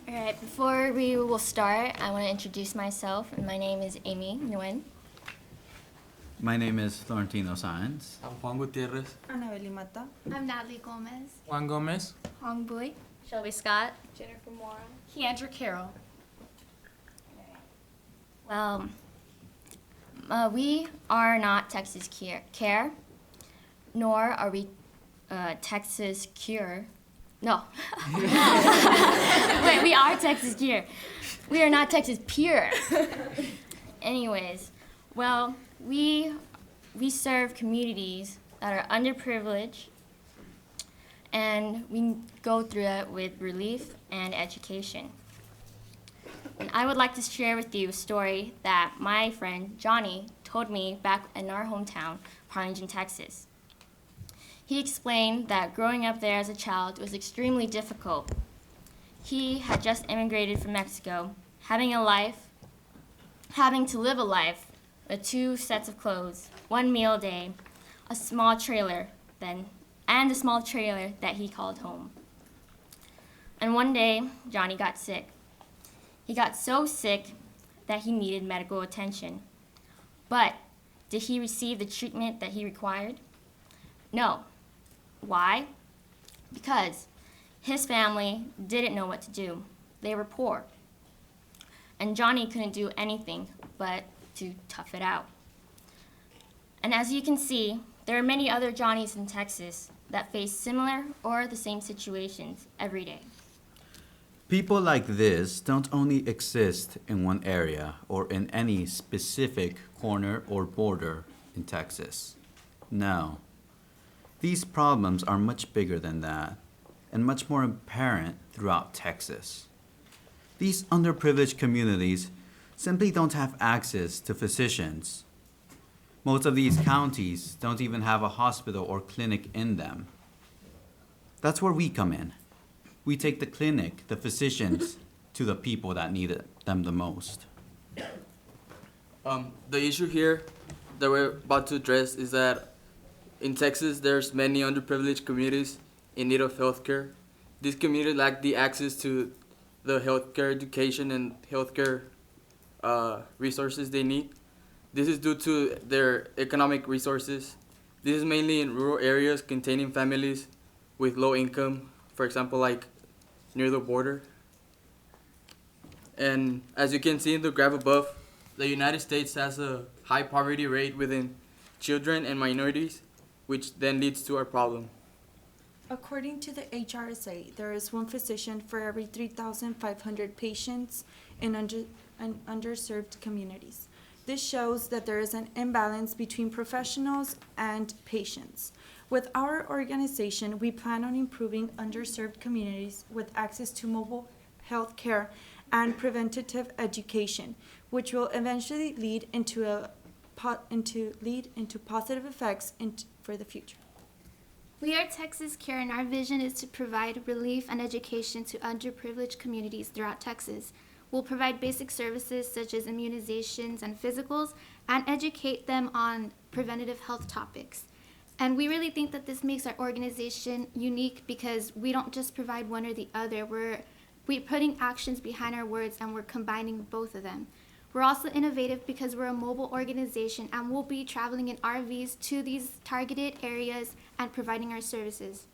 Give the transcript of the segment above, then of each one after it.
All right, before we will start, I want to introduce myself. And my name is Amy Nguyen. My name is Florentino Sáenz. I'm Juan Gutierrez. Anabeli Mata. I'm Natalie Gomez. Juan Gomez. Hong Bui. Shelby Scott. Jennifer Mora. Keandra Carroll. Well, we are not Texas Care, nor are we Texas Cure. No. Wait, we are Texas Cure. We are not Texas Pure. Anyways, well, we serve communities that are underprivileged, and we go through that with relief and education. And I would like to share with you a story that my friend Johnny told me back in our hometown, Harlingen, Texas. He explained that growing up there as a child was extremely difficult. He had just immigrated from Mexico, having to live a life with 2 sets of clothes, 1 meal a day, a small trailer that he called home. And one day, Johnny got sick. He got so sick that he needed medical attention. But did he receive the treatment that he required? No. Why? Because his family didn't know what to do. They were poor. And Johnny couldn't do anything but to tough it out. And as you can see, there are many other Johnnies in Texas that face similar or the same situations every day. People like this don't only exist in one area or in any specific corner or border in Texas. No. These problems are much bigger than that and much more apparent throughout Texas. These underprivileged communities simply don't have access to physicians. Most of these counties don't even have a hospital or clinic in them. That's where we come in. We take the clinic, the physicians, to the people that need them the most. The issue here that we're about to address is that in Texas, there's many underprivileged communities in need of healthcare. These communities lack the access to the healthcare education and healthcare resources they need. This is due to their economic resources. This is mainly in rural areas containing families with low income, for example, like near the border. And as you can see in the graph above, the United States has a high poverty rate within children and minorities, which then leads to our problem. According to the HRSA, there is 1 physician for every 3,500 patients in underserved communities. This shows that there is an imbalance between professionals and patients. With our organization, we plan on improving underserved communities with access to mobile health care and preventative education, which will eventually lead into positive effects for the future. We are Texas Care, and our vision is to provide relief and education to underprivileged communities throughout Texas. We'll provide basic services such as immunizations and physicals and educate them on preventative health topics. And we really think that this makes our organization unique because we don't just provide one or the other. We're putting actions behind our words, and we're combining both of them. We're also innovative because we're a mobile organization, and we'll be traveling in RVs to these targeted areas and providing our services.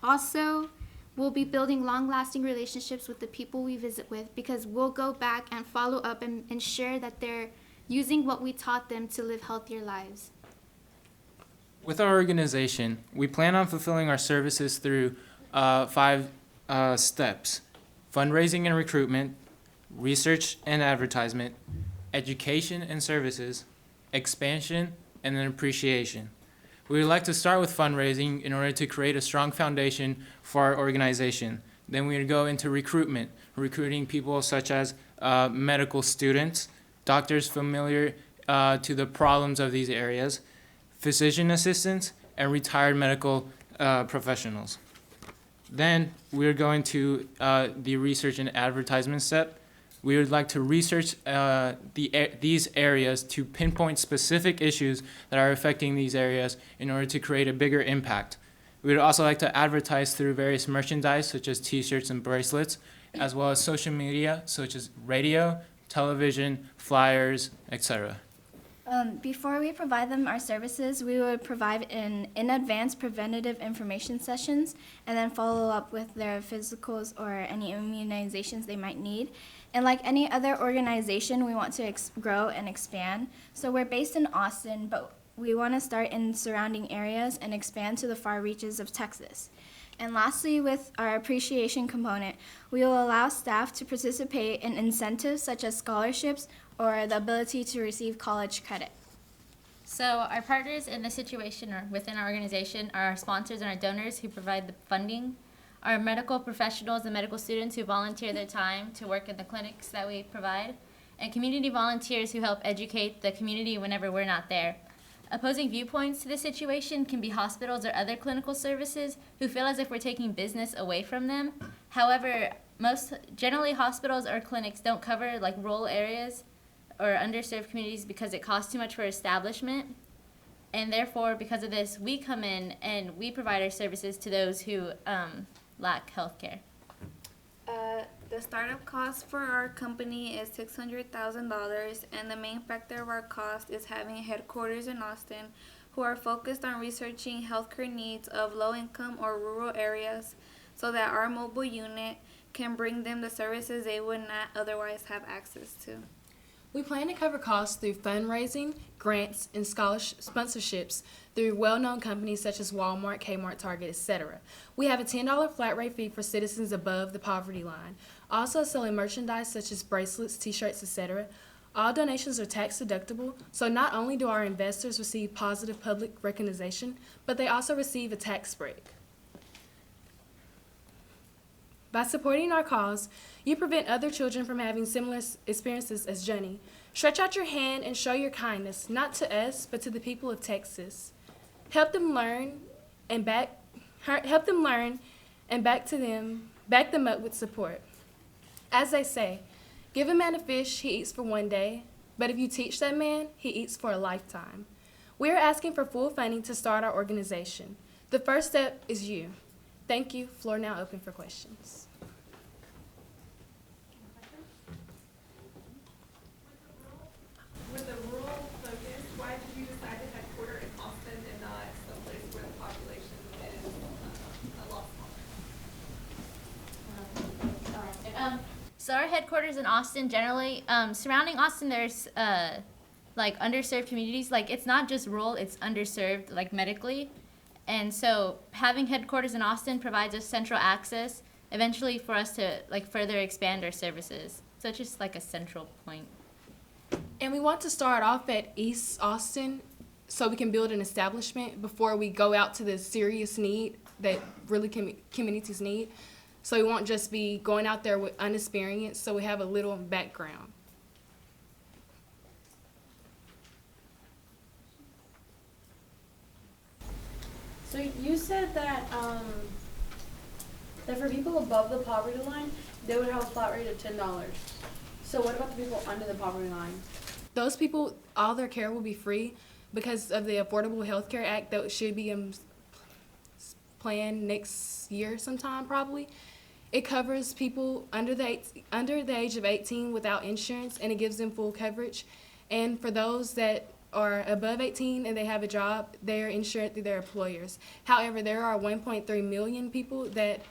Also, we'll be building long-lasting relationships with the people we visit with because we'll go back and follow up and ensure that they're using what we taught them to live healthier lives. With our organization, we plan on fulfilling our services through 5 steps: fundraising and recruitment, research and advertisement, education and services, expansion, and then appreciation. We would like to start with fundraising in order to create a strong foundation for our organization. Then we would go into recruitment, recruiting people such as medical students, doctors familiar to the problems of these areas, physician assistants, and retired medical professionals. Then we're going to the research and advertisement step. We would like to research these areas to pinpoint specific issues that are affecting these areas in order to create a bigger impact. We would also like to advertise through various merchandise such as t-shirts and bracelets as well as social media such as radio, television, flyers, etc. Before we provide them our services, we would provide in advance preventative information sessions and then follow up with their physicals or any immunizations they might need. And like any other organization, we want to grow and expand. So we're based in Austin, but we want to start in surrounding areas and expand to the far reaches of Texas. And lastly, with our appreciation component, we will allow staff to participate in incentives such as scholarships or the ability to receive college credit. So our partners in this situation or within our organization are our sponsors and our donors who provide the funding, our medical professionals and medical students who volunteer their time to work in the clinics that we provide, and community volunteers who help educate the community whenever we're not there. Opposing viewpoints to this situation can be hospitals or other clinical services who feel as if we're taking business away from them. However, generally hospitals or clinics don't cover like rural areas or underserved communities because it costs too much for establishment. And therefore, because of this, we come in and we provide our services to those who lack health care. The startup cost for our company is $600,000, and the main factor of our cost is having headquarters in Austin who are focused on researching healthcare needs of low-income or rural areas so that our mobile unit can bring them the services they would not otherwise have access to. We plan to cover costs through fundraising, grants, and sponsorships through well-known companies such as Walmart, Kmart, Target, etc. We have a $10 flat rate fee for citizens above the poverty line. Also selling merchandise such as bracelets, t-shirts, etc. All donations are tax deductible, so not only do our investors receive positive public recognition, but they also receive a tax break. By supporting our cause, you prevent other children from having similar experiences as Jenny. Stretch out your hand and show your kindness, not to us, but to the people of Texas. Help them learn and back them up with support. As they say, give a man a fish, he eats for one day, but if you teach that man, he eats for a lifetime. We are asking for full funding to start our organization. The first step is you. Thank you. Floor now open for questions. With a rural focus, why did you decide to headquarter in Austin and not someplace where the population is a lot smaller? So our headquarters in Austin, generally, surrounding Austin, there's like underserved communities. Like it's not just rural, it's underserved like medically. And so having headquarters in Austin provides us central access eventually for us to like further expand our services. So it's just like a central point. And we want to start off at East Austin so we can build an establishment before we go out to the serious need that really communities need. So we won't just be going out there with unexperienced, so we have a little background. So you said that that for people above the poverty line, they would have a flat rate of $10. So what about the people under the poverty line? Those people, all their care will be free because of the Affordable Health Care Act that should be planned next year sometime probably. It covers people under the age of 18 without insurance, and it gives them full coverage. And for those that are above 18 and they have a job, they're insured through their employers. However, there are 1.3 million people that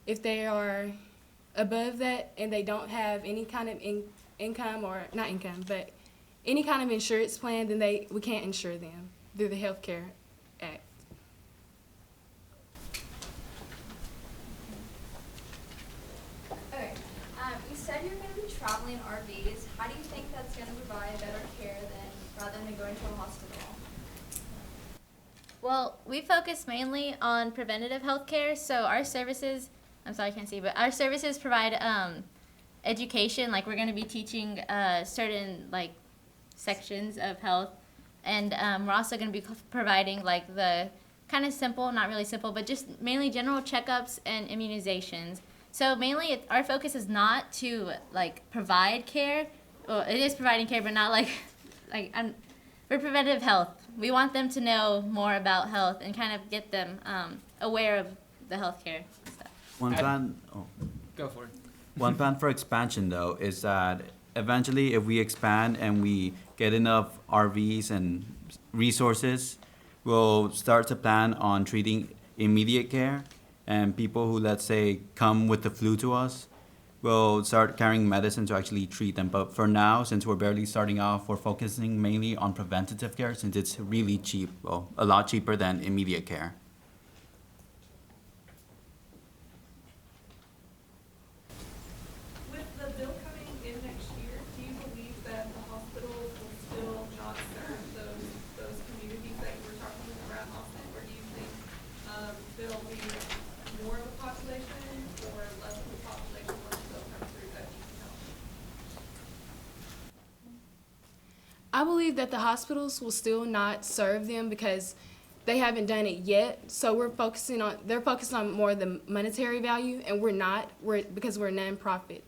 if they are above that and they don't have any kind of income, or not income, but any kind of insurance plan, then we can't insure them through the Health Care Act. Okay, you said you're going to be traveling RVs. How do you think that's going to provide better care rather than going to a hospital? Well, we focus mainly on preventative health care. So our services, I'm sorry I can't see, but our services provide education. Like we're going to be teaching certain like sections of health. And we're also going to be providing like the kind of simple, not really simple, but just mainly general checkups and immunizations. So mainly our focus is not to like provide care. Well, it is providing care, but not like for preventative health. We want them to know more about health and kind of get them aware of the healthcare stuff. One time, Go for it. One plan for expansion, though, is that eventually, if we expand and we get enough RVs and resources, we'll start to plan on treating immediate care. And people who, let's say, come with the flu to us, will start carrying medicine to actually treat them. But for now, since we're barely starting off, we're focusing mainly on preventative care since it's really cheap, well, a lot cheaper than immediate care. With the bill coming in next year, do you believe that the hospitals will still not serve those communities that you were talking about around Austin? Or do you think there'll be more of a population or less of a population once the bill comes through that you can help? I believe that the hospitals will still not serve them because they haven't done it yet. So they're focused on more of the monetary value, and we're not. Because we're a nonprofit.